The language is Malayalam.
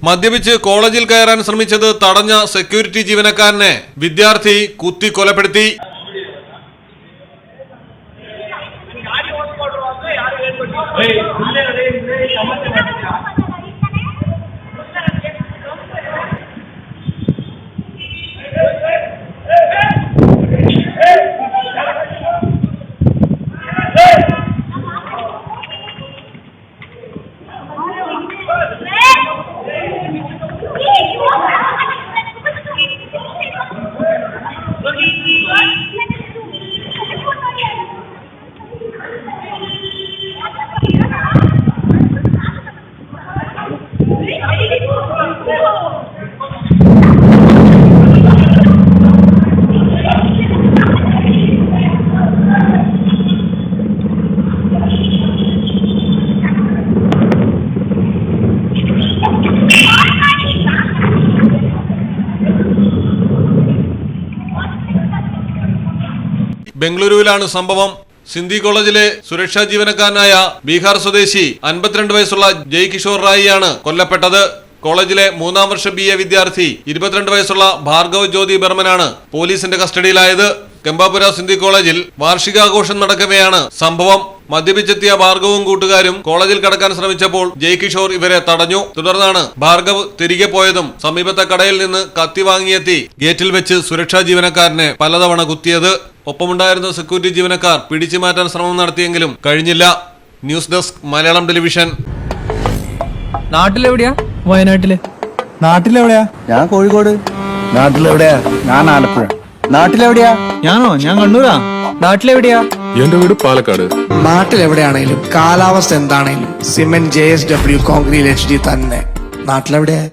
മദ്യപിച്ച് കോളേജിൽ കയറാൻ ശ്രമിച്ചത് തടഞ്ഞ സെക്യൂരിറ്റി ജീവനക്കാരനെ വിദ്യാർത്ഥി കുത്തി കൊലപ്പെടുത്തി. ബംഗളൂരുവിലാണ് സംഭവം. സിന്ധി കോളേജിലെ സുരക്ഷാ ജീവനക്കാരനായ ബീഹാർ സ്വദേശി 52 വയസ്സുള്ള ജയ് കിഷോർ റായിയാണ് കൊല്ലപ്പെട്ടത്. കോളേജിലെ 3ാം വർഷ BA വിദ്യാർത്ഥി 22 വയസ്സുള്ള ഭാർഗവ് ജ്യോതി ബർമനാണ് പോലീസിന്റെ കസ്റ്റഡിയിലായത്. കെമ്പാപുര സിന്ധി കോളേജിൽ വാർഷികാഘോഷം നടക്കവെയാണ് സംഭവം. മദ്യപിച്ചെത്തിയ ഭാർഗവും കൂട്ടുകാരും കോളേജിൽ കടക്കാൻ ശ്രമിച്ചപ്പോൾ ജയ് കിഷോർ ഇവരെ തടഞ്ഞു. തുടർന്നാണ് ഭാർഗവ് തിരികെ പോയതും സമീപത്തെ കടയിൽ നിന്ന് കത്തി വാങ്ങിയെത്തി ഗേറ്റിൽ വെച്ച് സുരക്ഷാ ജീവനക്കാരനെ പലതവണ കുത്തിയത്. ഒപ്പമുണ്ടായിരുന്ന സെക്യൂരിറ്റി ജീവനക്കാർ പിടിച്ചു മാറ്റാൻ ശ്രമം നടത്തിയെങ്കിലും കഴിഞ്ഞില്ല. News desk Malayalam television. നാട്ടിലെവിടെയാ? വയനാട്ടില്. നാട്ടിലെവിടെയാ? ഞാൻ കോഴിക്കോട്. നാട്ടിലെവിടെയാ? ഞാൻ ആലപ്പുഴ. നാട്ടിലെവിടെയാ? ഞാൻ കണ്ണൂരാ. നാട്ടിലെവിടെയാ? എന്റെ വീട് പാലക്കാട്. നാട്ടിലെവിടെയാണേലും കാലാവസ്ഥ എന്താണേലും സിമെന്റ് JSW കോൺക്രീറ്റ് HD തന്നെ. നാട്ടിലെവിടെയാ?